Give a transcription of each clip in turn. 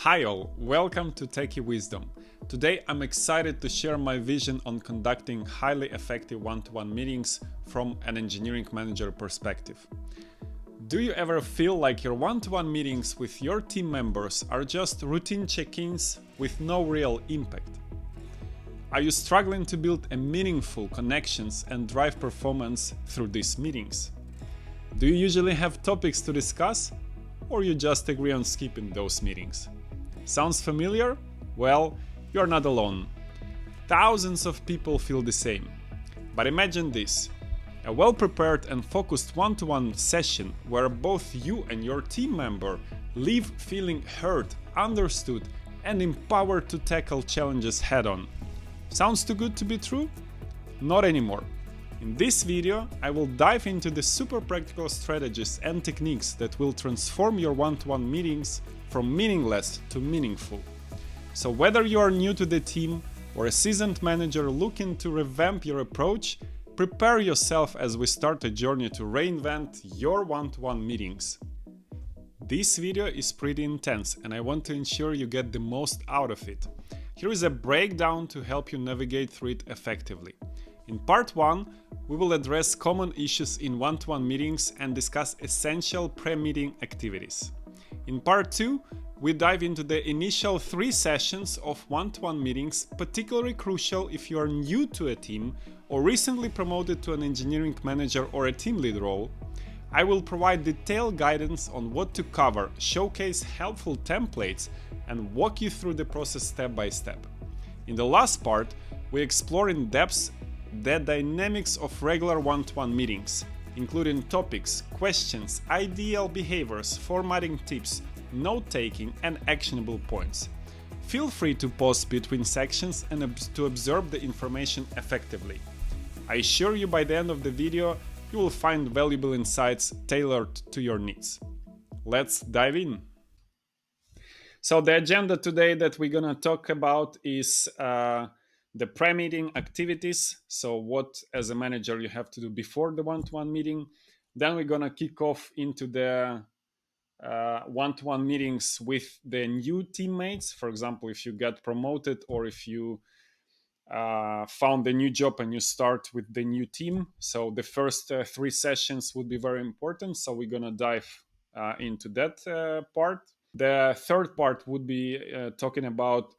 Hi all, welcome to Techie Wisdom. Today I'm excited to share my vision on conducting highly effective one-to-one meetings from an engineering manager perspective. Do you ever feel like your one-to-one meetings with your team members are just routine check-ins with no real impact? Are you struggling to build a meaningful connections and drive performance through these meetings? Do you usually have topics to discuss, or you just agree on skipping those meetings? Sounds familiar? Well, you're not alone. Thousands of people feel the same. But imagine this: a well-prepared and focused one-to-one session where both you and your team member leave feeling heard, understood, and empowered to tackle challenges head-on. Sounds too good to be true? Not anymore. In this video, I will dive into the super practical strategies and techniques that will transform your one-to-one meetings from meaningless to meaningful. So whether you are new to the team or a seasoned manager looking to revamp your approach, prepare yourself as we start a journey to reinvent your one-to-one meetings. This video is pretty intense and I want to ensure you get the most out of it. Here is a breakdown to help you navigate through it effectively. In part 1, we will address common issues in one-to-one meetings and discuss essential pre-meeting activities. In part 2, we dive into the initial 3 sessions of one-to-one meetings, particularly crucial if you are new to a team or recently promoted to an engineering manager or a team lead role. I will provide detailed guidance on what to cover, showcase helpful templates, and walk you through the process step by step. In the last part, we explore in depth the dynamics of regular one-to-one meetings, including topics, questions, ideal behaviors, formatting tips, note-taking, and actionable points. Feel free to pause between sections and to absorb the information effectively. I assure you by the end of the video, you will find valuable insights tailored to your needs. Let's dive in. So the agenda today that we're gonna talk about is the pre-meeting activities. So what as a manager you have to do before the one-to-one meeting. Then we're gonna kick off into the one-to-one meetings with the new teammates. For example, if you get promoted or if you found a new job and you start with the new team. So the first 3 sessions would be very important. So we're gonna dive into that part. The third part would be talking about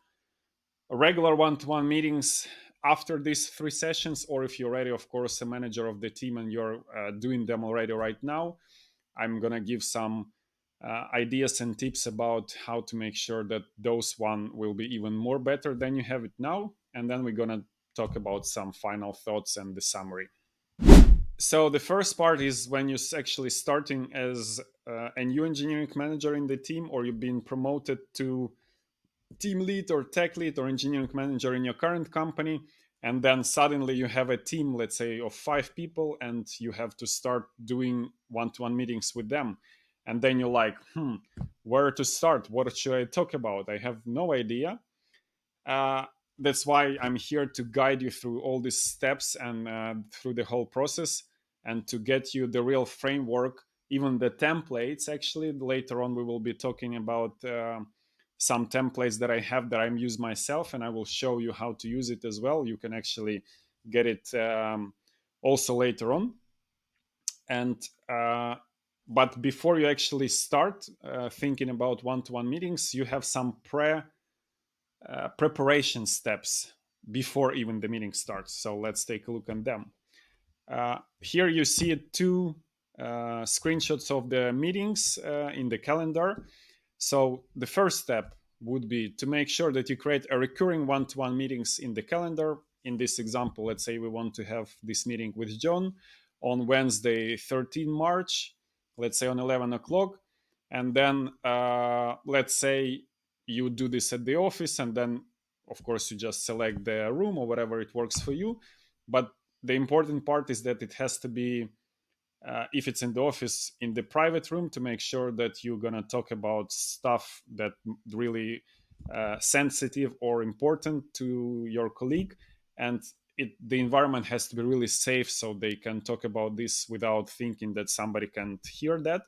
regular one-to-one meetings after these 3 sessions, or if you're already, of course, a manager of the team and you're doing them already right now, I'm gonna give some ideas and tips about how to make sure that those one will be even more better than you have it now. And then we're gonna talk about some final thoughts and the summary. So the first part is when you're actually starting as a new engineering manager in the team, or you've been promoted to team lead or tech lead or engineering manager in your current company, and then suddenly you have a team, let's say, of 5 people, and you have to start doing one-to-one meetings with them. And then you're like, where to start? What should I talk about? I have no idea. That's why I'm here to guide you through all these steps and through the whole process, and to get you the real framework, even the templates. Actually, later on we will be talking about some templates that I have that I use myself, and I will show you how to use it as well. You can actually get it also later on. And but before you actually start thinking about one-to-one meetings, you have some preparation steps before even the meeting starts. So let's take a look at them. Here you see 2 screenshots of the meetings in the calendar. So the first step would be to make sure that you create a recurring one-to-one meetings in the calendar. In this example, let's say we want to have this meeting with John on Wednesday, 13 March, let's say on 11 o'clock. And then let's say you do this at the office, and then of course you just select the room or whatever it works for you. But the important part is that it has to be, if it's in the office, in the private room, to make sure that you're going to talk about stuff that really sensitive or important to your colleague. And the environment has to be really safe so they can talk about this without thinking that somebody can't hear that.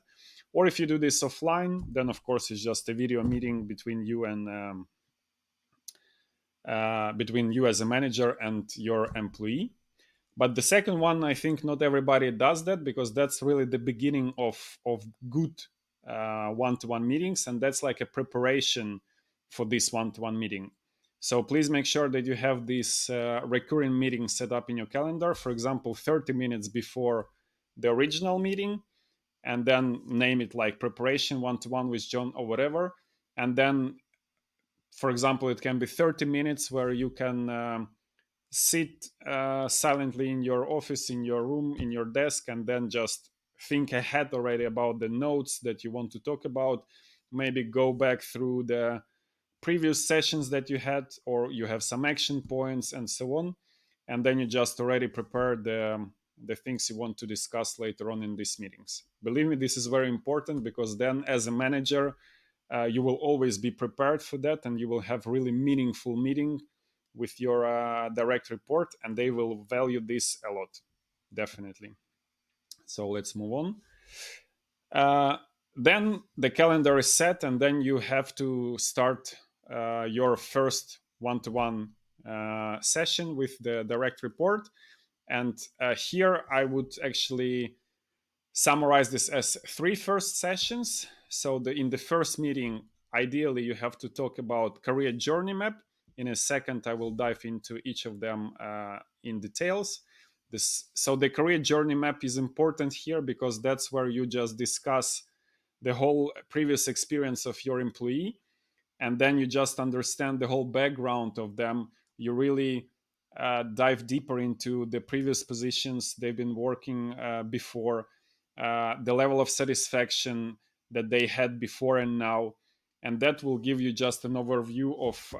Or if you do this offline, then of course it's just a video meeting between you as a manager and your employee. But the second one, I think not everybody does that, because that's really the beginning of good one-to-one meetings, and that's like a preparation for this one-to-one meeting. So please make sure that you have this recurring meeting set up in your calendar, for example, 30 minutes before the original meeting, and then name it like preparation one-to-one with John or whatever. And then, for example, it can be 30 minutes where you can sit silently in your office, in your room, in your desk, and then just think ahead already about the notes that you want to talk about. Maybe go back through the previous sessions that you had, or you have some action points and so on. And then you just already prepare the things you want to discuss later on in these meetings. Believe me, this is very important, because then as a manager, you will always be prepared for that, and you will have really meaningful meeting with your direct report, and they will value this a lot, definitely. So let's move on. Then the calendar is set, and then you have to start your first one-to-one session with the direct report. And here I would actually summarize this as 3 first sessions. So in the first meeting, ideally you have to talk about career journey map. In a second, I will dive into each of them in details. So the career journey map is important here, because that's where you just discuss the whole previous experience of your employee, and then you just understand the whole background of them. You really dive deeper into the previous positions they've been working before, the level of satisfaction that they had before and now, and that will give you just an overview of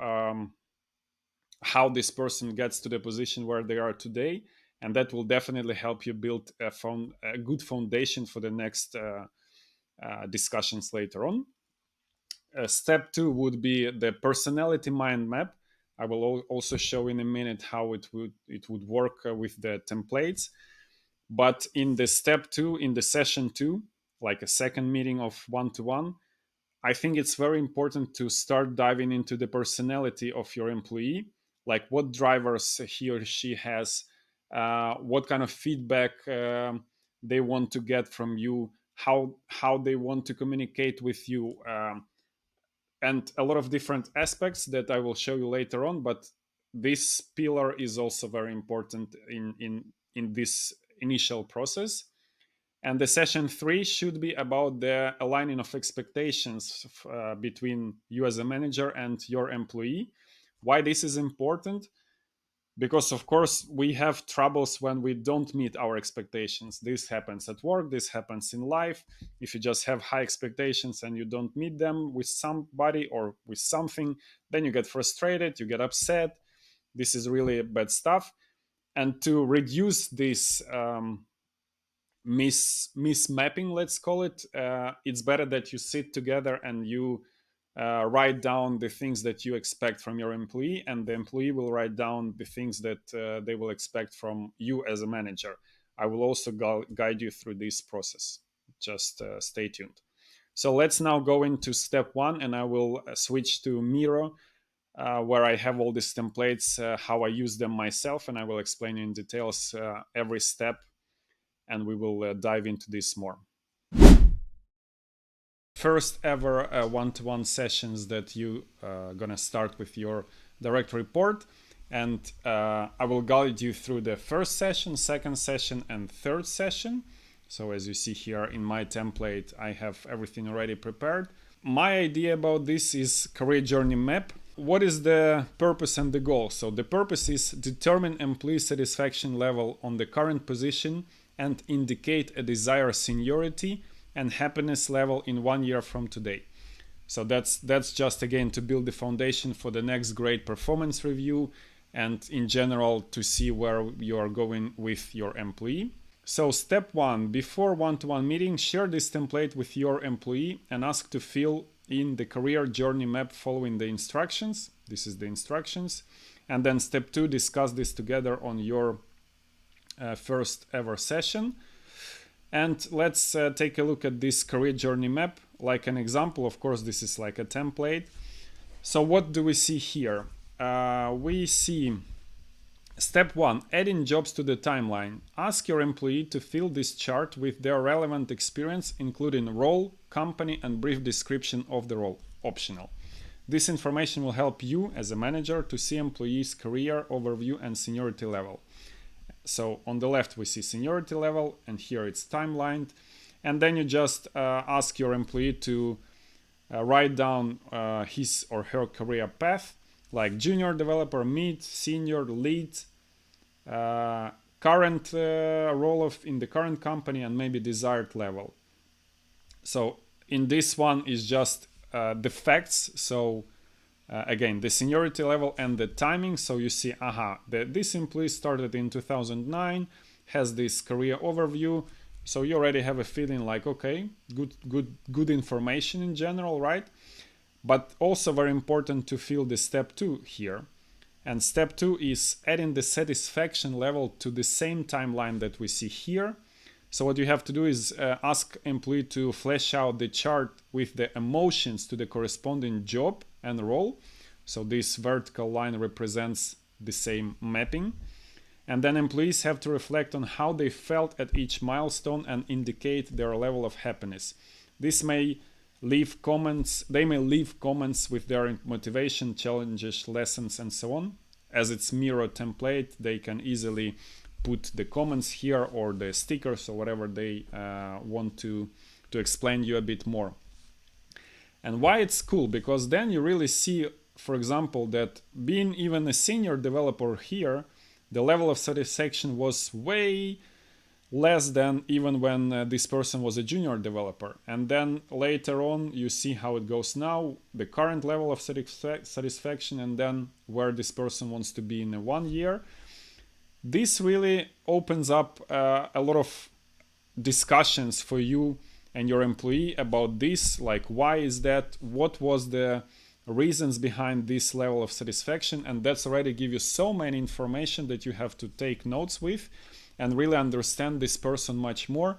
how this person gets to the position where they are today, and that will definitely help you build a good foundation for the next discussions later on. Step 2 would be the personality mind map. I will also show in a minute how it would work with the templates. But in the step 2, in the session 2, like a second meeting of one-to-one, I think it's very important to start diving into the personality of your employee, like what drivers he or she has, what kind of feedback they want to get from you, how they want to communicate with you, and a lot of different aspects that I will show you later on. But this pillar is also very important in this initial process. And the session 3 should be about the aligning of expectations between you as a manager and your employee. Why this is important? Because of course we have troubles when we don't meet our expectations. This happens at work, this happens in life. If you just have high expectations and you don't meet them with somebody or with something, then you get frustrated, you get upset. This is really bad stuff. And to reduce this mismapping, let's call it, it's better that you sit together and you write down the things that you expect from your employee, and the employee will write down the things that they will expect from you as a manager. I will also guide you through this process. Just stay tuned. So let's now go into step 1, and I will switch to Miro, where I have all these templates, how I use them myself, and I will explain in details every step, and we will dive into this more. First ever one-to-one sessions that you gonna start with your direct report, and I will guide you through the first session, second session, and third session. So as you see here in my template, I have everything already prepared. My idea about this is career journey map. What is the purpose and the goal? So the purpose is determine employee satisfaction level on the current position and indicate a desired seniority and happiness level in 1 year from today. So that's just again to build the foundation for the next great performance review, and in general to see where you are going with your employee. So step 1, before one-to-one meeting, share this template with your employee and ask to fill in the career journey map following the instructions. This is the instructions. And then step 2, discuss this together on your first ever session. And let's take a look at this career journey map, like an example. Of course, this is like a template. So what do we see here? We see step 1, adding jobs to the timeline. Ask your employee to fill this chart with their relevant experience, including role, company, and brief description of the role, optional. This information will help you as a manager to see employees' career overview and seniority level. So on the left we see seniority level, and here it's timelined. And then you just ask your employee to write down his or her career path, like junior developer, mid, senior, lead, current role in the current company, and maybe desired level. So in this one is just the facts. So again, the seniority level and the timing. So you see, this employee started in 2009, has this career overview. So you already have a feeling like, okay, good information in general, right? But also very important to fill the step 2 here. And step 2 is adding the satisfaction level to the same timeline that we see here. So what you have to do is ask employee to flesh out the chart with the emotions to the corresponding job and role. So this vertical line represents the same mapping. And then employees have to reflect on how they felt at each milestone and indicate their level of happiness. This may leave comments, they may leave comments with their motivation, challenges, lessons, and so on. As it's mirror template, they can easily put the comments here or the stickers or whatever they want to explain you a bit more. And why it's cool? Because then you really see, for example, that being even a senior developer here, the level of satisfaction was way less than even when this person was a junior developer. And then later on, you see how it goes now, the current level of satisfaction, and then where this person wants to be in 1 year. This really opens up a lot of discussions for you and your employee about this, like why is that, what was the reasons behind this level of satisfaction, and that's already give you so many information that you have to take notes with and really understand this person much more,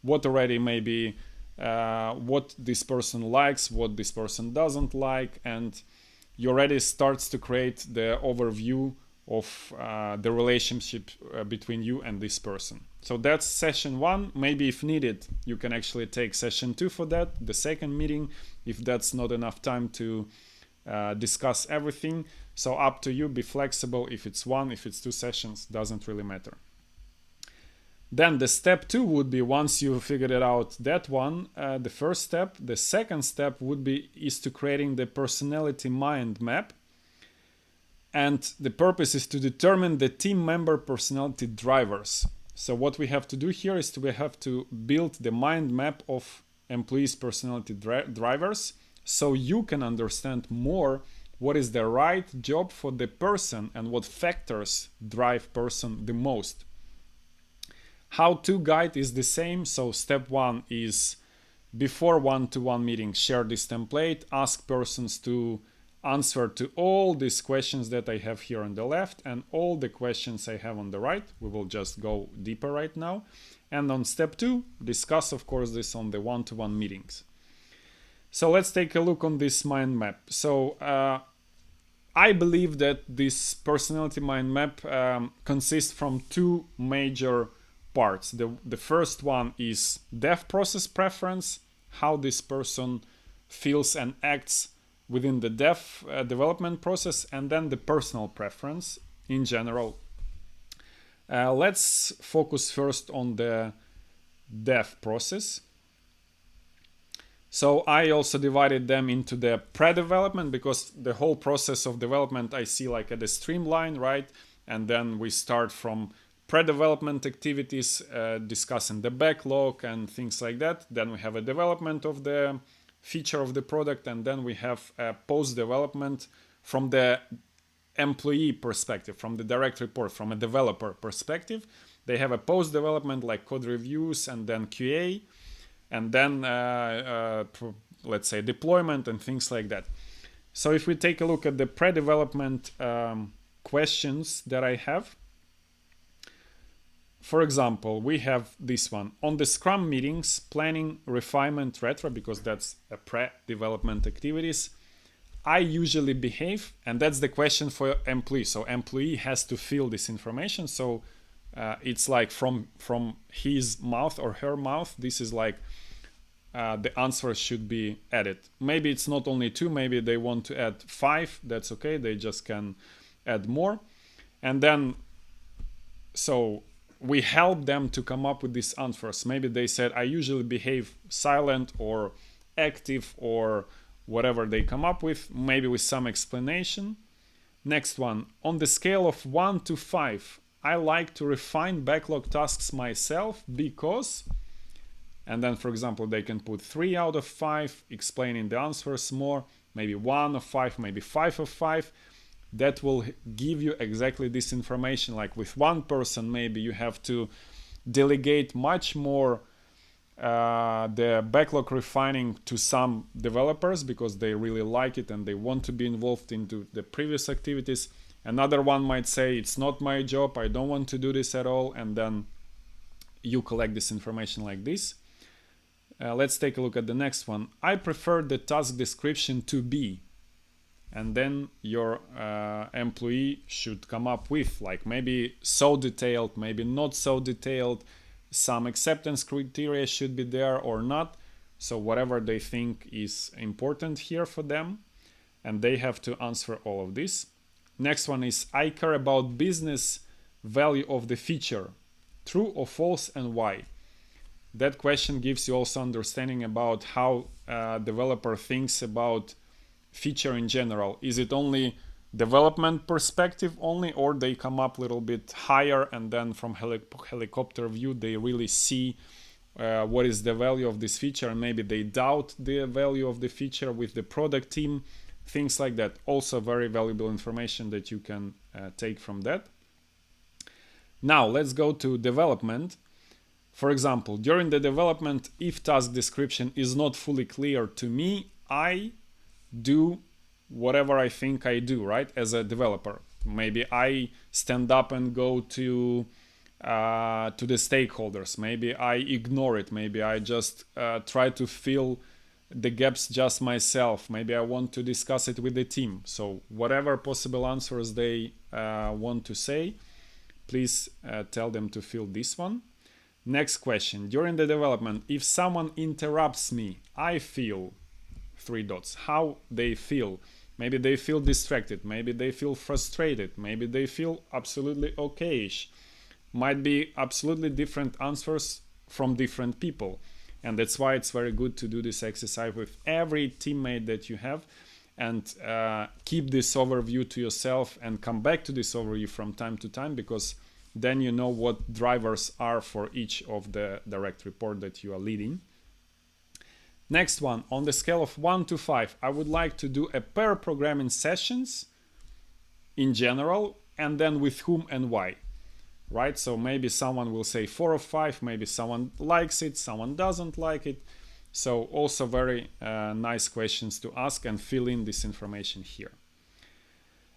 what already maybe what this person likes, what this person doesn't like, and you already starts to create the overview of the relationship between you and this person. So that's session 1. Maybe if needed, you can actually take session 2 for that, the second meeting, if that's not enough time to discuss everything. So up to you, be flexible. If it's 1, if it's 2 sessions, doesn't really matter. Then the step 2 would be, once you figured it out, that one, the first step. The second step is to creating the personality mind map. And the purpose is to determine the team member personality drivers. So what we have to do here is we have to build the mind map of employees' personality drivers, so you can understand more what is the right job for the person and what factors drive person the most. How-to guide is the same. So step 1 is, before one-to-one meeting, share this template, ask persons to answer to all these questions that I have here on the left and all the questions I have on the right. We will just go deeper right now. And on step 2, discuss, of course, this on the one-to-one meetings. So let's take a look on this mind map. So I believe that this personality mind map consists from 2 major parts. The first one is dev process preference, how this person feels and acts within the development process, and then the personal preference in general. Let's focus first on the dev process. So I also divided them into the pre-development, because the whole process of development I see like at a streamline, right? And then we start from pre-development activities, discussing the backlog and things like that. Then we have a development of the feature of the product, and then we have a post-development from the employee perspective, from the direct report, from a developer perspective. They have a post-development like code reviews and then QA, and then let's say deployment and things like that. So if we take a look at the pre-development questions that I have, for example, we have this one. On the Scrum meetings, planning, refinement, retro, because that's a pre-development activities, I usually behave, and that's the question for employee. So employee has to fill this information. So it's like from his mouth or her mouth, this is like the answer should be added. Maybe it's not only 2, maybe they want to add 5. That's okay. They just can add more. And then, so we help them to come up with these answers. Maybe they said, I usually behave silent or active or whatever they come up with, maybe with some explanation. Next one, on the scale of 1 to 5, I like to refine backlog tasks myself because, and then for example, they can put 3 out of 5, explaining the answers more, maybe 1 of 5, maybe 5 of 5. That will give you exactly this information. Like with one person, maybe you have to delegate much more the backlog refining to some developers because they really like it and they want to be involved into the previous activities. Another one might say, it's not my job, I don't want to do this at all, and then you collect this information like this. Let's take a look at the next one. I prefer the task description to be, and then your employee should come up with like maybe so detailed, maybe not so detailed, some acceptance criteria should be there or not. So whatever they think is important here for them, and they have to answer all of this. Next one is, I care about business value of the feature, true or false, and why. That question gives you also understanding about how developer thinks about feature in general. Is it only development perspective only, or they come up a little bit higher and then from helicopter view they really see what is the value of this feature, and maybe they doubt the value of the feature with the product team, things like that. Also very valuable information that you can take from that. Now let's go to development. For example, during the development, if task description is not fully clear to me, I do whatever I think I do, right? As a developer, maybe I stand up and go to the stakeholders. Maybe I ignore it. Maybe I just try to fill the gaps just myself. Maybe I want to discuss it with the team. So whatever possible answers they want to say, please tell them to fill this one. Next question. During the development, if someone interrupts me, I feel 3 dots. How they feel. Maybe they feel distracted. Maybe they feel frustrated. Maybe they feel absolutely okay-ish. Might be absolutely different answers from different people. And that's why it's very good to do this exercise with every teammate that you have, and keep this overview to yourself and come back to this overview from time to time, because then you know what drivers are for each of the direct report that you are leading. Next one, on the scale of 1 to 5, I would like to do a pair programming sessions in general, and then with whom and why, right? So maybe someone will say 4 or 5, maybe someone likes it, someone doesn't like it. So also very nice questions to ask and fill in this information here.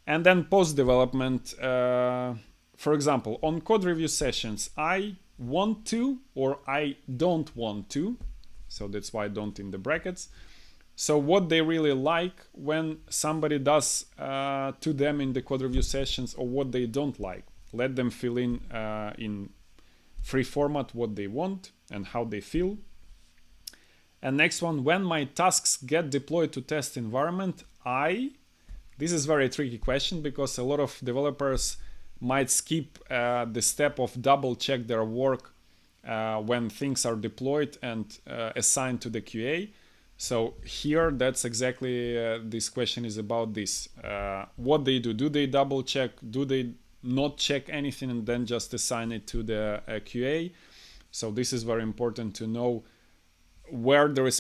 And then post-development, for example, on code review sessions, I want to or I don't want to. So that's why don't in the brackets. So what they really like when somebody does to them in the code review sessions, or what they don't like. Let them fill in free format what they want and how they feel. And next one, when my tasks get deployed to test environment, this is very tricky question, because a lot of developers might skip the step of double check their work when things are deployed and assigned to the QA. So here, that's exactly this question is about this. What they do. Do they double check? Do they not check anything and then just assign it to the QA? So this is very important to know where they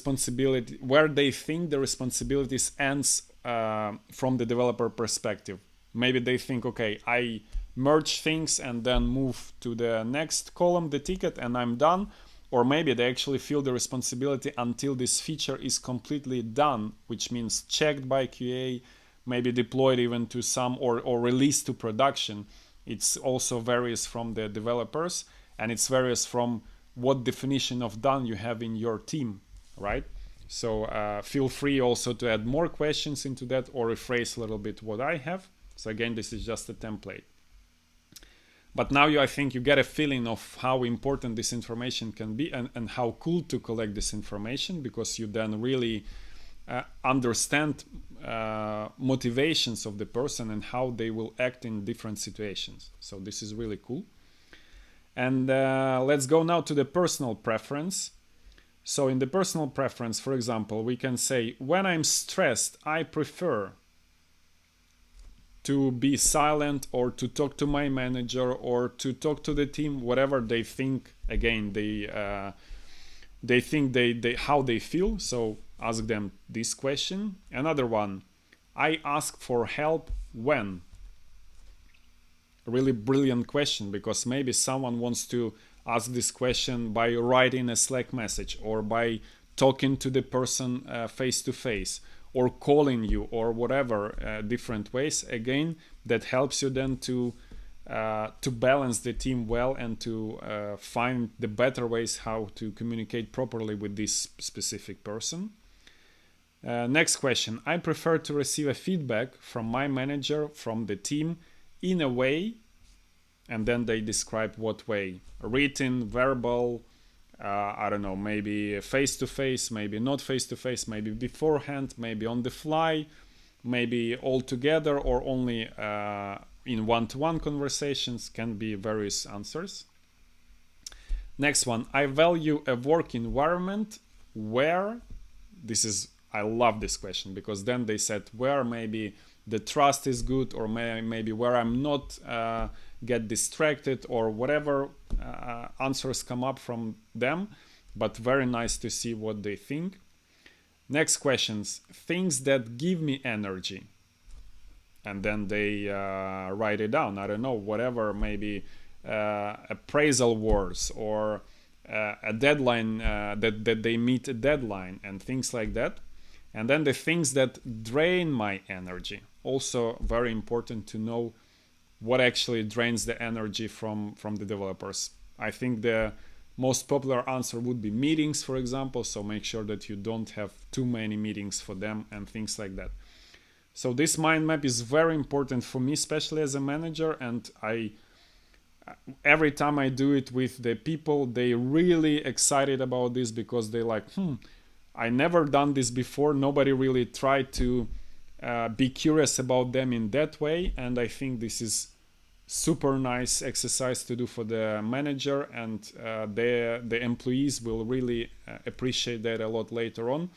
think the responsibilities ends from the developer perspective. Maybe they think, okay, I merge things and then move to the next column, the ticket, and I'm done. Or maybe they actually feel the responsibility until this feature is completely done, which means checked by QA, maybe deployed even to some, or released to production. It's also varies from the developers. and it's varies from what definition of done you have in your team, right? So feel free also to add more questions into that or rephrase a little bit what I have. So again, this is just a template. But now I think you get a feeling of how important this information can be, and how cool to collect this information, because you then really understand motivations of the person and how they will act in different situations. So this is really cool. And let's go now to the personal preference. So in the personal preference, for example, we can say, when I'm stressed, I prefer to be silent, or to talk to my manager, or to talk to the team, whatever they think. Again, they think they how they feel. So ask them this question. Another one, I ask for help when. A really brilliant question, because maybe someone wants to ask this question by writing a Slack message, or by talking to the person face to face, or calling you, or whatever, different ways. Again, that helps you then to balance the team well, and to find the better ways how to communicate properly with this specific person. Next question, I prefer to receive a feedback from my manager, from the team, in a way, and then they describe what way: written, verbal, I don't know, maybe face to face, maybe not face to face, maybe beforehand, maybe on the fly, maybe all together, or only in one-to-one conversations. Can be various answers. Next one, I value a work environment where, this is, I love this question, because then they said where maybe the trust is good, or maybe where I'm not get distracted, or whatever answers come up from them. But very nice to see what they think. Next questions, things that give me energy. And then they write it down. I don't know, whatever, maybe appraisal words, or a deadline, that they meet a deadline, and things like that. And then the things that drain my energy. Also very important to know what actually drains the energy from the developers. I think the most popular answer would be meetings, for example. So make sure that you don't have too many meetings for them, and things like that. So this mind map is very important for me, especially as a manager. And every time I do it with the people, they really excited about this, because they like, I never done this before. Nobody really tried to be curious about them in that way. And I think this is super nice exercise to do for the manager, and the employees will really appreciate that a lot later on.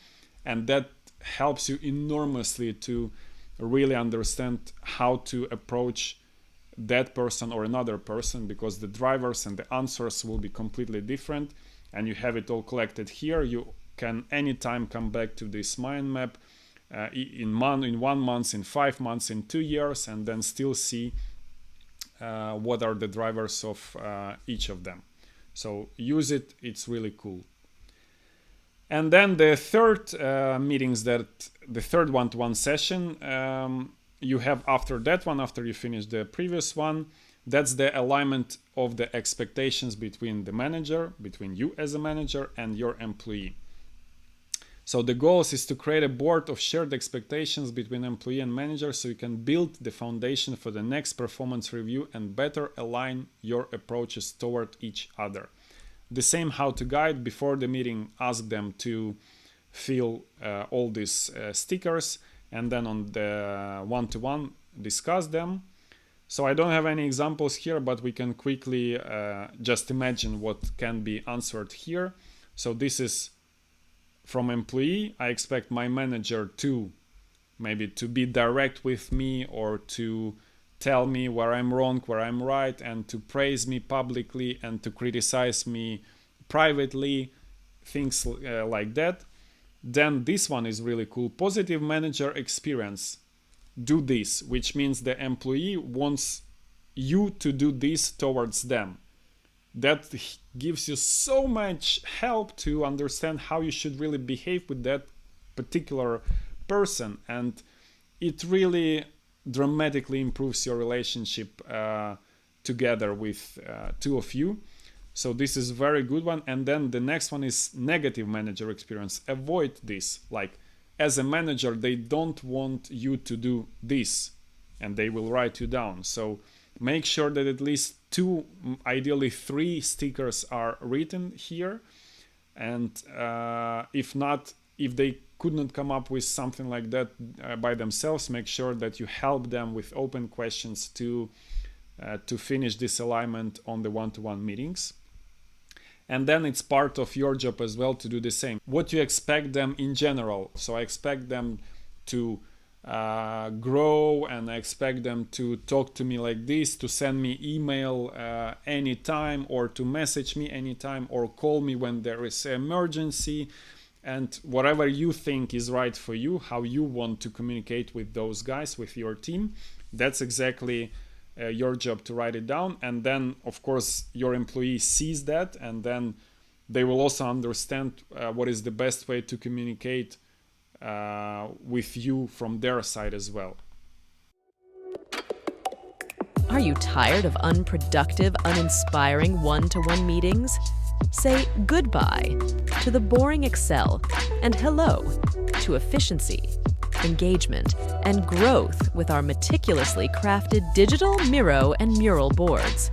And that helps you enormously to really understand how to approach that person or another person, because the drivers and the answers will be completely different. And you have it all collected here. You can anytime come back to this mind map in 1 month, in 5 months, in 2 years, and then still see what are the drivers of each of them. So use it, it's really cool. And then the third the third one-to-one session you have after that one, after you finish the previous one, that's the alignment of the expectations between the manager, between you as a manager, and your employee. So the goals is to create a board of shared expectations between employee and manager, so you can build the foundation for the next performance review and better align your approaches toward each other. The same how to guide before the meeting, ask them to fill all these stickers, and then on the one-to-one discuss them. So I don't have any examples here, but we can quickly just imagine what can be answered here. So this is from employee. I expect my manager to maybe to be direct with me, or to tell me where I'm wrong, where I'm right, and to praise me publicly and to criticize me privately, things like that. Then this one is really cool. Positive manager experience. Do this, which means the employee wants you to do this towards them. That gives you so much help to understand how you should really behave with that particular person, and it really dramatically improves your relationship together with two of you. So this is very good one. And then the next one is negative manager experience. Avoid this. Like as a manager, they don't want you to do this, and they will write you down. So make sure that at least two, ideally three stickers are written here. And if not, if they could not come up with something like that by themselves, make sure that you help them with open questions to finish this alignment on the one-to-one meetings. And then it's part of your job as well to do the same. What you expect them in general. So I expect them to grow, and I expect them to talk to me like this, to send me email anytime, or to message me anytime, or call me when there is an emergency. And whatever you think is right for you, how you want to communicate with those guys, with your team, that's exactly your job to write it down. And then of course your employee sees that, and then they will also understand what is the best way to communicate with you from their side as well. Are you tired of unproductive, uninspiring one-to-one meetings? Say goodbye to the boring Excel and hello to efficiency, engagement, and growth with our meticulously crafted digital Miro and mural boards.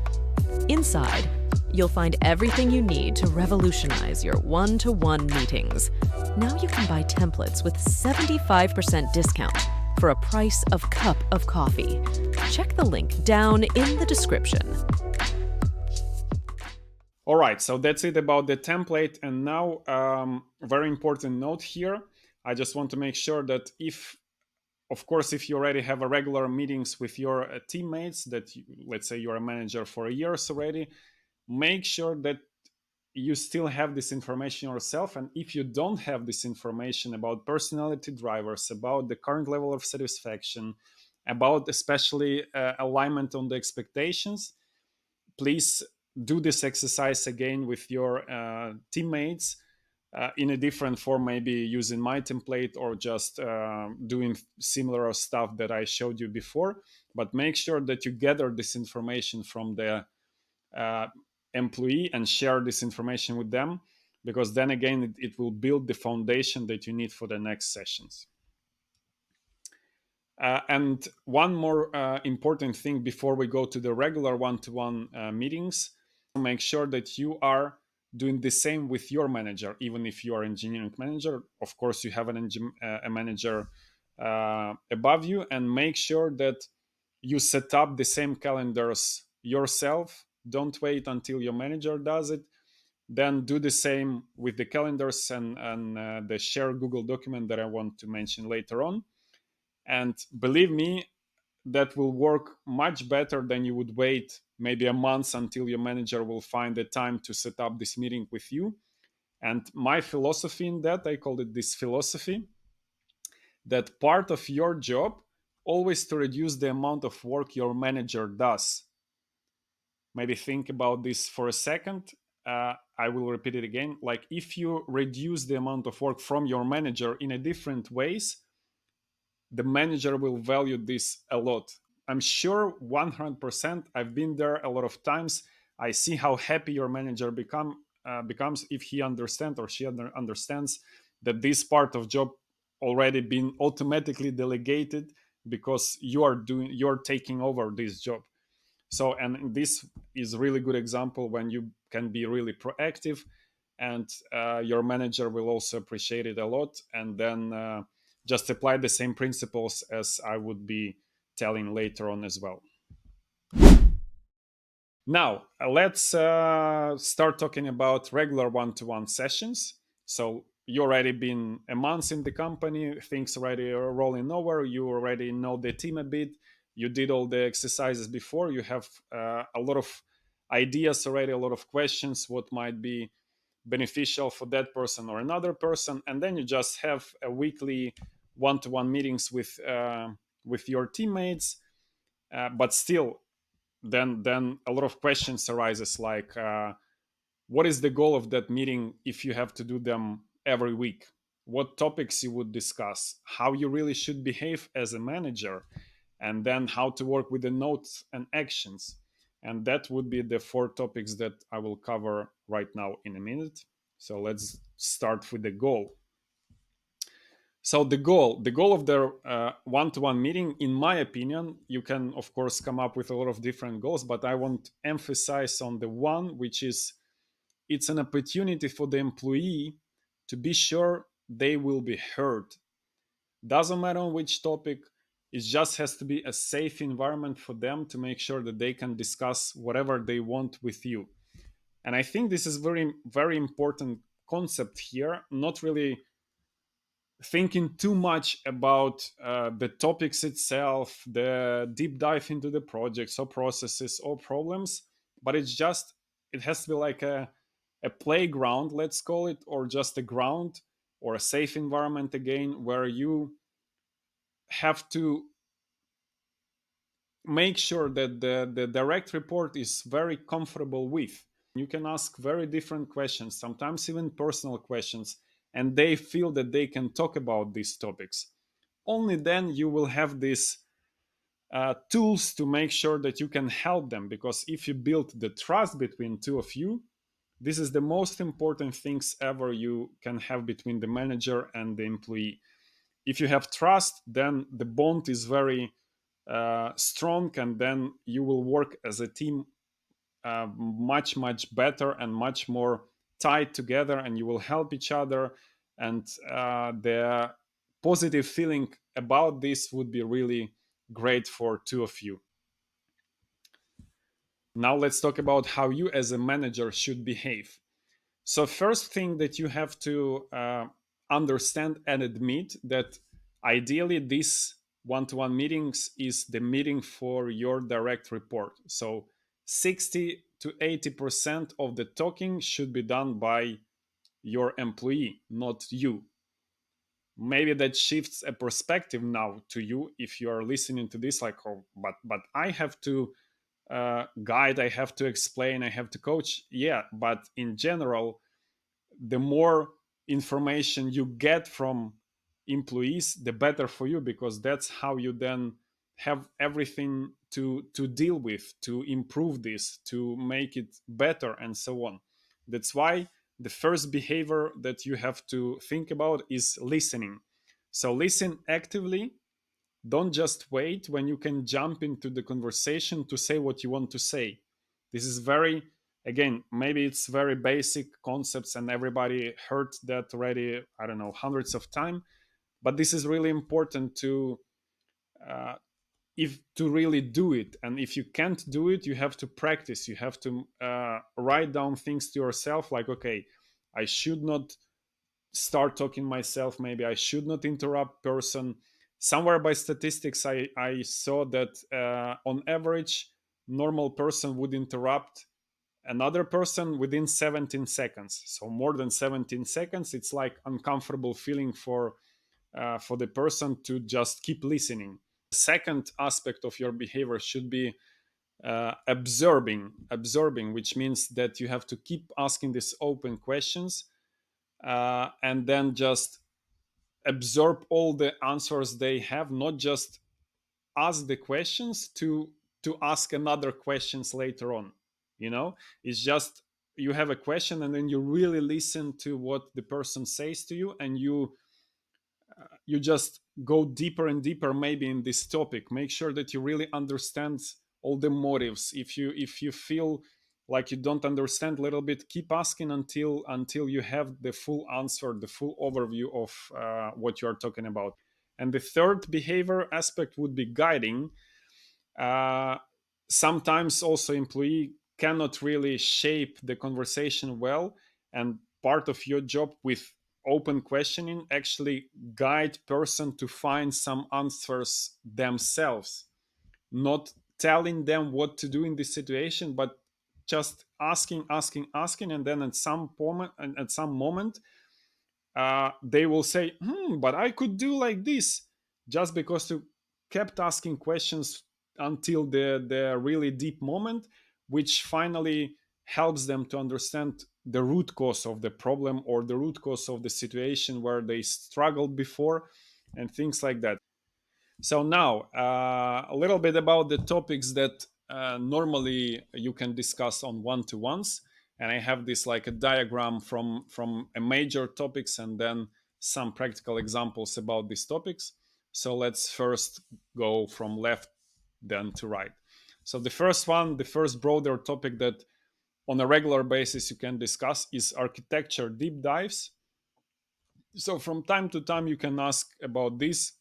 Inside, you'll find everything you need to revolutionize your one-to-one meetings. Now you can buy templates with 75% discount for a price of cup of coffee. Check the link down in the description. All right, so that's it about the template. And now, very important note here. I just want to make sure that of course, if you already have a regular meetings with your teammates, that let's say you're a manager for years already, make sure that you still have this information yourself. And if you don't have this information about personality drivers, about the current level of satisfaction, about especially alignment on the expectations, please do this exercise again with your teammates in a different form, maybe using my template or just doing similar stuff that I showed you before. But make sure that you gather this information from the employee and share this information with them, because then again it will build the foundation that you need for the next sessions. And one more important thing before we go to the regular one-to-one meetings, make sure that you are doing the same with your manager. Even if you are engineering manager, of course you have a manager above you, and make sure that you set up the same calendars yourself. Don't wait until your manager does it. Then do the same with the calendars and the shared Google document that I want to mention later on. And believe me, that will work much better than you would wait maybe a month until your manager will find the time to set up this meeting with you. And my philosophy in that, I called it this philosophy, that part of your job always to reduce the amount of work your manager does. Maybe think about this for a second. I will repeat it again. Like if you reduce the amount of work from your manager in a different ways, the manager will value this a lot. I'm sure 100%. I've been there a lot of times. I see how happy your manager becomes if he understands or she understands that this part of job already been automatically delegated because you're taking over this job. So, and this is really good example when you can be really proactive, and your manager will also appreciate it a lot. And then just apply the same principles as I would be telling later on as well. Now, let's start talking about regular one-to-one sessions. So you already been a month in the company, things already are rolling over, you already know the team a bit, you did all the exercises before, you have a lot of ideas already, a lot of questions, what might be beneficial for that person or another person, and then you just have a weekly one-to-one meetings with your teammates. But still, then a lot of questions arises like, what is the goal of that meeting if you have to do them every week? What topics you would discuss? How you really should behave as a manager? And then how to work with the notes and actions. And that would be the four topics that I will cover right now in a minute. So let's start with the goal. So the goal of the one-to-one meeting, in my opinion, you can of course come up with a lot of different goals, but I want to emphasize on the one which is it's an opportunity for the employee to be sure they will be heard. Doesn't matter on which topic, it just has to be a safe environment for them to make sure that they can discuss whatever they want with you. And I think this is very, very important concept here, not really thinking too much about the topics itself, the deep dive into the projects or processes or problems, but it has to be like a playground, let's call it, or just a ground or a safe environment again, where you have to make sure that the direct report is very comfortable with. You can ask very different questions, sometimes even personal questions, and they feel that they can talk about these topics. Only then you will have these tools to make sure that you can help them, because if you build the trust between two of you, this is the most important things ever you can have between the manager and the employee. If you have trust, then the bond is very strong, and then you will work as a team much better and much more tied together, and you will help each other, and the positive feeling about this would be really great for two of you. Now let's talk about how you as a manager should behave. So first thing that you have to understand and admit that ideally this one-to-one meetings is the meeting for your direct report. So 60 to 80% of the talking should be done by your employee, not you. Maybe that shifts a perspective now to you if you are listening to this, like, oh, but I have to guide, I have to explain, I have to coach. Yeah, but in general, the more information you get from employees, the better for you, because that's how you then have everything to deal with, to improve this, to make it better, and so on. That's why the first behavior that you have to think about is listening. So listen actively. Don't just wait when you can jump into the conversation to say what you want to say. This is very, again, maybe it's very basic concepts and everybody heard that already, I don't know, hundreds of times. But this is really important to uh, if to really do it. And if you can't do it, you have to practice. You have to write down things to yourself, like, okay, I should not start talking myself, maybe I should not interrupt person. Somewhere by statistics I saw that on average normal person would interrupt another person within 17 seconds. So more than 17 seconds, it's like uncomfortable feeling for the person to just keep listening. The second aspect of your behavior should be absorbing, which means that you have to keep asking these open questions, and then just absorb all the answers they have, not just ask the questions to ask another questions later on. It's just you have a question and then you really listen to what the person says to you, and you just go deeper and deeper maybe in this topic. Make sure that you really understand all the motives. If you feel like you don't understand a little bit, keep asking until you have the full answer, the full overview of what you are talking about. And the third behavior aspect would be guiding. uh, Sometimes also employee cannot really shape the conversation well, and part of your job with open questioning actually guide person to find some answers themselves, not telling them what to do in this situation, but just asking, and then at some moment they will say, but I could do like this, just because you kept asking questions until the really deep moment, which finally helps them to understand the root cause of the problem or the root cause of the situation where they struggled before, and things like that. So now a little bit about the topics that normally you can discuss on one-to-ones, and I have this like a diagram from a major topics and then some practical examples about these topics. So let's first go from left then to right. So the first one, the first broader topic that on a regular basis you can discuss is architecture deep dives. So from time to time you can ask about this,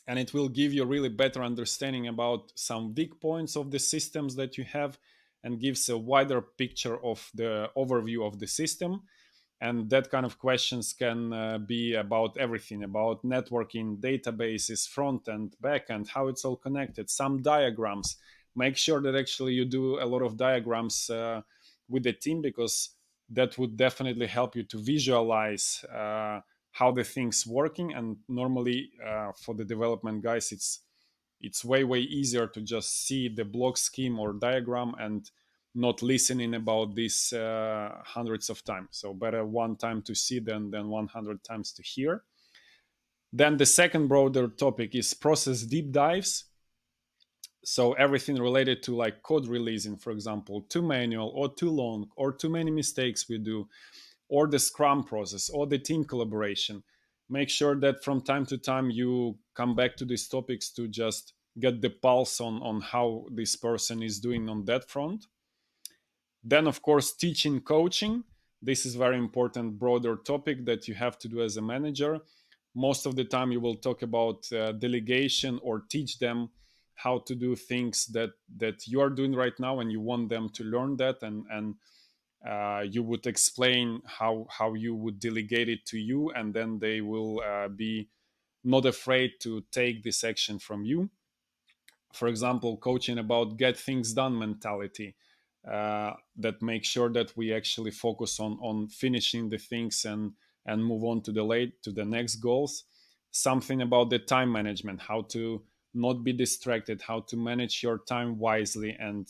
and it will give you a really better understanding about some weak points of the systems that you have, and gives a wider picture of the overview of the system. And that kind of questions can be about everything, about networking, databases, front end, back end, how it's all connected, some diagrams. Make sure that actually you do a lot of diagrams with the team, because that would definitely help you to visualize how the things working. And normally for the development guys, it's way easier to just see the block scheme or diagram and not listening about this hundreds of times. So better one time to see than 100 times to hear. Then the second broader topic is process deep dives. So everything related to like code releasing, for example, too manual or too long or too many mistakes we do, or the scrum process or the team collaboration. Make sure that from time to time you come back to these topics to just get the pulse on how this person is doing on that front. Then, of course, teaching, coaching. This is very important, broader topic that you have to do as a manager. Most of the time, you will talk about delegation or teach them how to do things that you are doing right now, and you want them to learn that, and you would explain how you would delegate it to you, and then they will be not afraid to take this action from you. For example, coaching about get things done mentality, that makes sure that we actually focus on finishing the things and move on to the next goals. Something about the time management, how to not be distracted, how to manage your time wisely, and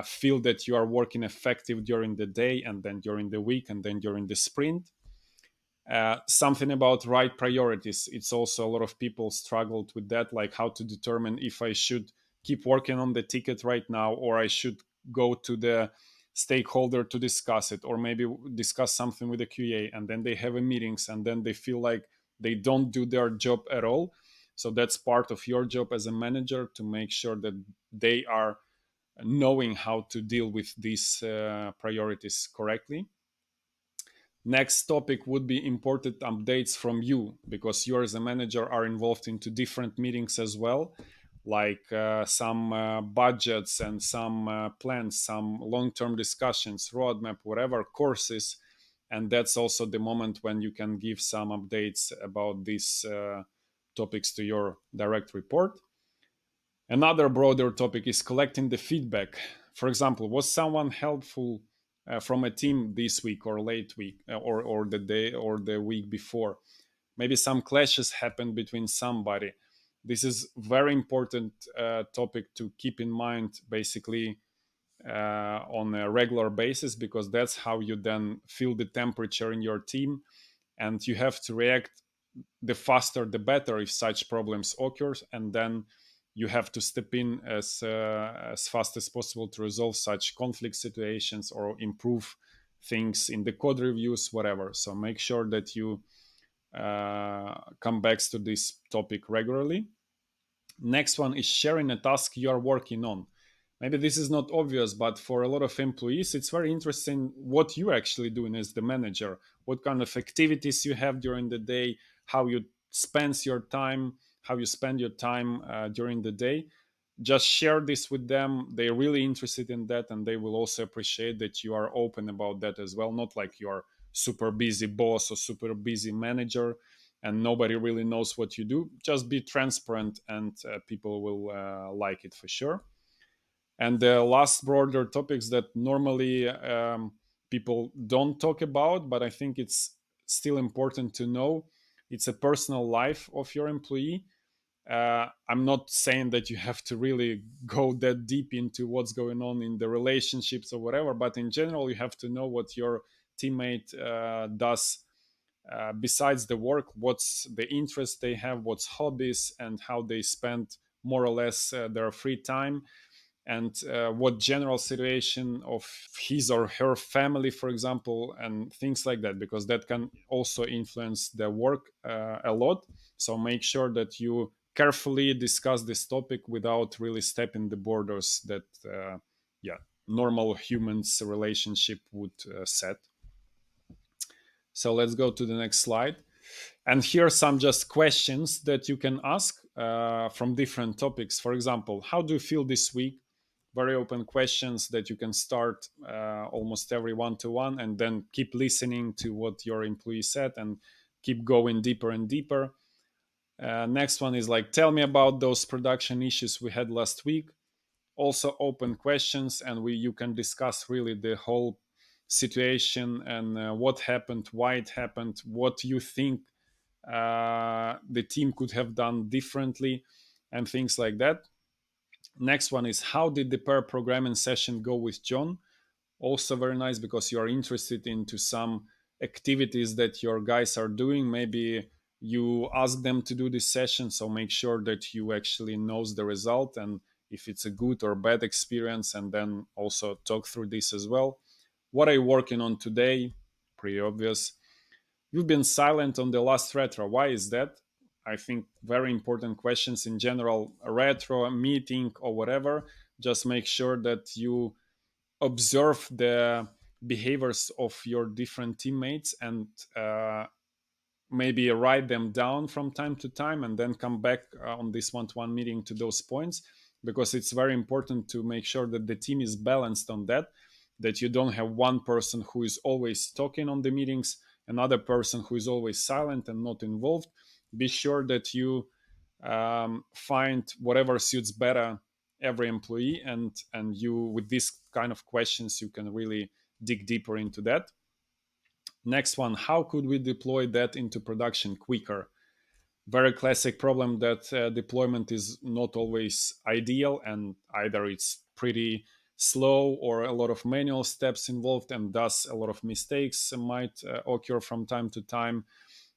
feel that you are working effective during the day, and then during the week, and then during the sprint. Something about right priorities. It's also a lot of people struggled with that, like how to determine if I should keep working on the ticket right now, or I should go to the stakeholder to discuss it, or maybe discuss something with the QA, and then they have a meetings, and then they feel like they don't do their job at all. So that's part of your job as a manager, to make sure that they are knowing how to deal with these priorities correctly. Next topic would be important updates from you, because you as a manager are involved into different meetings as well, like some budgets and some plans, some long-term discussions, roadmap, whatever, courses. And that's also the moment when you can give some updates about these topics to your direct report. Another broader topic is collecting the feedback. For example, was someone helpful from a team this week or late week, or the day or the week before? Maybe some clashes happened between somebody. This is very important topic to keep in mind, basically on a regular basis, because that's how you then feel the temperature in your team, and you have to react the faster the better if such problems occurs, and then you have to step in as fast as possible to resolve such conflict situations or improve things in the code reviews, whatever. So make sure that you come back to this topic regularly. Next one is sharing a task you are working on. Maybe this is not obvious, but for a lot of employees, it's very interesting what you're actually doing as the manager, what kind of activities you have during the day, how you spend your time, during the day. Just share this with them. They're really interested in that, and they will also appreciate that you are open about that as well. Not like you're super busy boss or super busy manager and nobody really knows what you do. Just be transparent, and people will like it for sure. And the last broader topics that normally people don't talk about, but I think it's still important to know, it's a personal life of your employee. I'm not saying that you have to really go that deep into what's going on in the relationships or whatever, but in general, you have to know what your teammate does besides the work, what's the interest they have, what's hobbies, and how they spend more or less their free time. and what general situation of his or her family, for example, and things like that, because that can also influence the work a lot. So make sure that you carefully discuss this topic without really stepping the borders that yeah, normal humans relationship would set. So let's go to the next slide. And here are some just questions that you can ask from different topics. For example, how do you feel this week? Very open questions that you can start almost every one-to-one, and then keep listening to what your employee said and keep going deeper and deeper. Next one is like, tell me about those production issues we had last week. Also open questions, and you can discuss really the whole situation and what happened, why it happened, what you think the team could have done differently, and things like that. Next one is, how did the pair programming session go with John? Also very nice, because you are interested into some activities that your guys are doing. Maybe you ask them to do this session, so make sure that you actually knows the result and if it's a good or bad experience, and then also talk through this as well. What are you working on today? Pretty obvious. You've been silent on the last retro. Why is that? I think very important questions in general, a retro, a meeting, or whatever. Just make sure that you observe the behaviors of your different teammates, and maybe write them down from time to time, and then come back on this one-to-one meeting to those points, because it's very important to make sure that the team is balanced on that you don't have one person who is always talking on the meetings, another person who is always silent and not involved. Be sure that you find whatever suits better every employee, and you, with these kind of questions, you can really dig deeper into that. Next one, how could we deploy that into production quicker? Very classic problem, that deployment is not always ideal, and either it's pretty slow or a lot of manual steps involved, and thus a lot of mistakes might occur from time to time,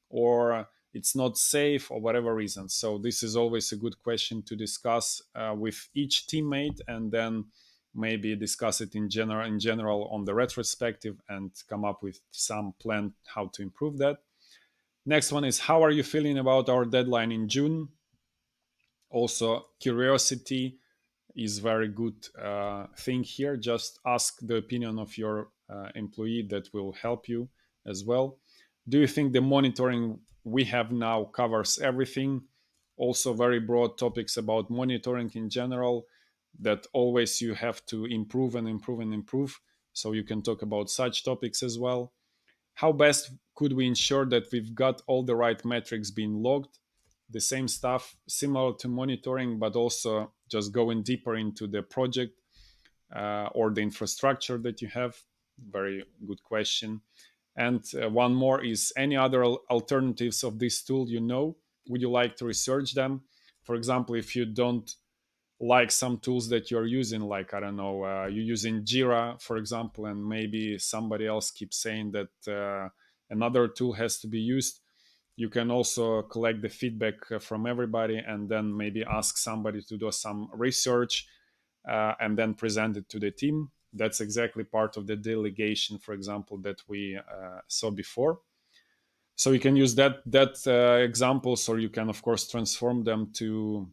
or it's not safe, or whatever reason. So this is always a good question to discuss with each teammate, and then maybe discuss it in general on the retrospective, and come up with some plan how to improve that. Next one is, how are you feeling about our deadline in June? Also, curiosity is very good thing here. Just ask the opinion of your employee. That will help you as well. Do you think the monitoring we have now covers everything? Also, very broad topics about monitoring in general, that always you have to improve and improve and improve. So you can talk about such topics as well. How best could we ensure that we've got all the right metrics being logged? The same stuff, similar to monitoring, but also just going deeper into the project or the infrastructure that you have. Very good question. And one more is, any other alternatives of this tool you know? Would you like to research them? For example, if you don't like some tools that you're using, like, I don't know, you're using Jira, for example, and maybe somebody else keeps saying that another tool has to be used, you can also collect the feedback from everybody, and then maybe ask somebody to do some research and then present it to the team. That's exactly part of the delegation, for example, that we saw before. So you can use that examples, or you can of course transform them to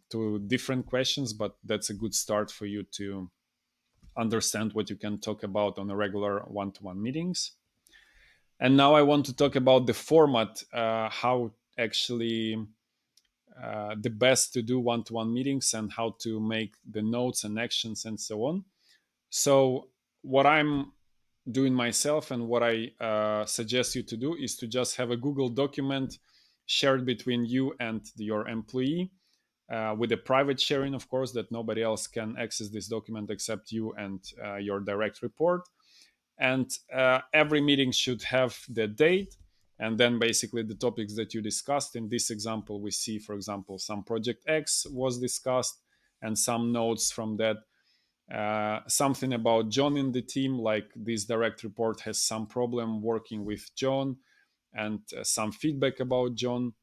different questions, but that's a good start for you to understand what you can talk about on a regular one-to-one meetings. And now I want to talk about the format, how actually the best to do one-to-one meetings, and how to make the notes and actions and so on. So what I'm doing myself, and what I suggest you to do, is to just have a Google document shared between you and your employee, with a private sharing, of course, that nobody else can access this document except you and your direct report. And every meeting should have the date, and then basically the topics that you discussed. In this example, we see, for example, some project X was discussed, and some notes from that. Something about John in the team, like this direct report has some problem working with John, and some feedback about John,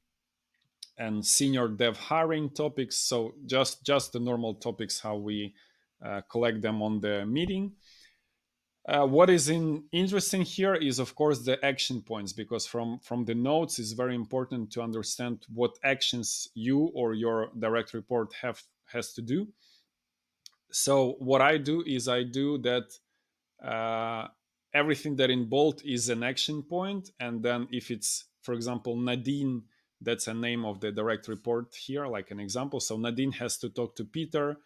and senior dev hiring topics. So just the normal topics how we collect them on the meeting. What is interesting here is, of course, the action points, because from the notes it's very important to understand what actions you or your direct report has to do. So what I do is I do that uh, everything that in bold is an action point, and then if it's, for example, Nadine, that's a name of the direct report here, like an example. So Nadine has to talk to Peter,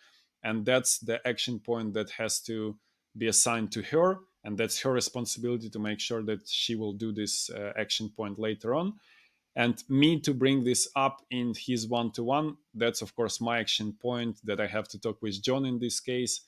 and that's the action point that has to be assigned to her, and that's her responsibility to make sure that she will do this action point later on. And me to bring this up in his one-to-one, that's of course my action point, that I have to talk with John in this case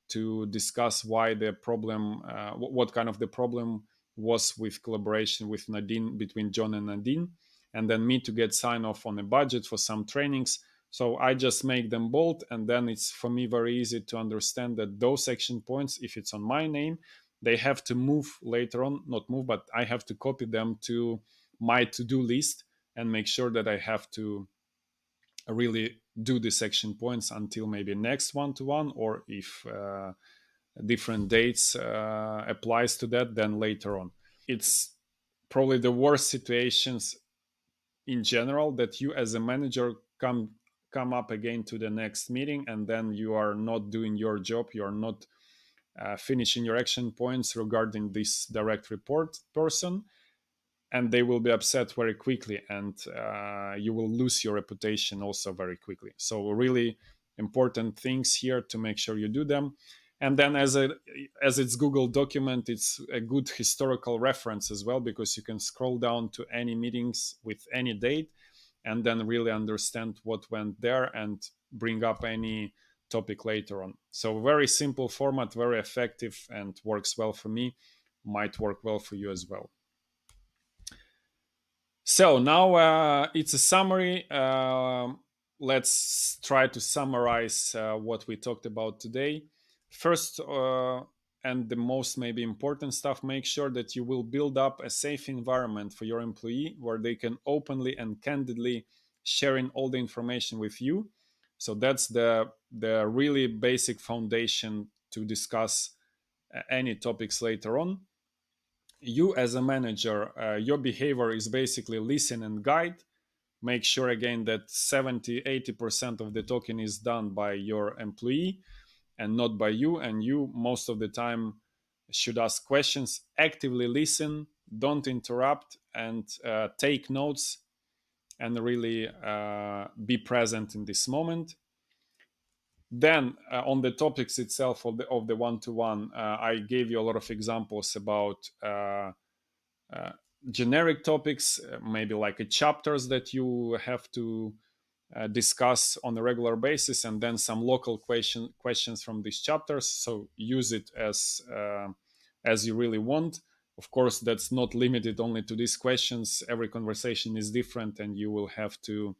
to discuss why the problem, what kind of the problem was with collaboration with Nadine, between John and Nadine, and then me to get sign off on a budget for some trainings. So I just make them bold, and then it's for me very easy to understand that those action points, if it's on my name, they have to move later on, not move, but I have to copy them to my to-do list and make sure that I have to really do the action points until maybe next one-to-one, or if different dates applies to that, then later on. It's probably the worst situations in general that you as a manager come up again to the next meeting, and then you are not doing your job, you are not finishing your action points regarding this direct report person, and they will be upset very quickly, and you will lose your reputation also very quickly. So really important things here to make sure you do them. And then as it's Google document, it's a good historical reference as well, because you can scroll down to any meetings with any date and then really understand what went there and bring up any topic later on. So very simple format, very effective, and works well for me, might work well for you as well. So now it's a summary. Let's try to summarize what we talked about today. First, and the most maybe important stuff, make sure that you will build up a safe environment for your employee where they can openly and candidly sharing all the information with you. So that's the really basic foundation to discuss any topics later on. You as a manager, your behavior is basically listen and guide. Make sure again that 70-80% of the talking is done by your employee and not by you, and you most of the time should ask questions, actively listen, don't interrupt, and take notes, and really be present in this moment. Then on the topics itself of the one-to-one, I gave you a lot of examples about generic topics, maybe like a chapters that you have to discuss on a regular basis, and then some local questions from these chapters. So use it as you really want. Of course, that's not limited only to these questions. Every conversation is different, and you will have to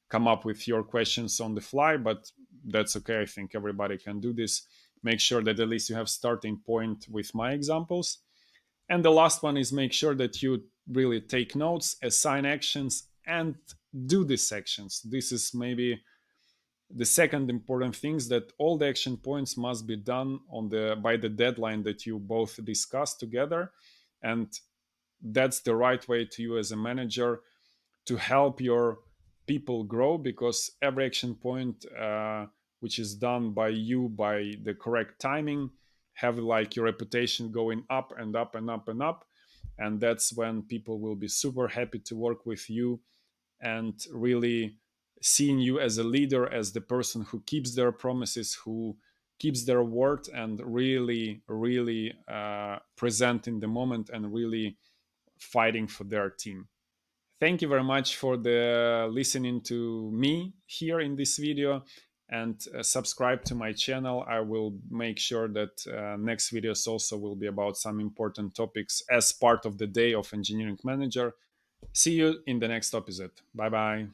come up with your questions on the fly, but that's okay. I think everybody can do this. Make sure that at least you have starting point with my examples. And the last one is make sure that you really take notes, assign actions, and do these actions. This is maybe the second important thing, is that all the action points must be done by the deadline that you both discussed together. And that's the right way to you as a manager to help your people grow, because every action point which is done by you by the correct timing have like your reputation going up and up and up and up, and that's when people will be super happy to work with you and really seeing you as a leader, as the person who keeps their promises, who keeps their word, and really present in the moment and really fighting for their team. Thank you very much for the listening to me here in this video, and subscribe to my channel. I will make sure that next videos also will be about some important topics as part of the day of engineering manager. See you in the next episode. Bye bye.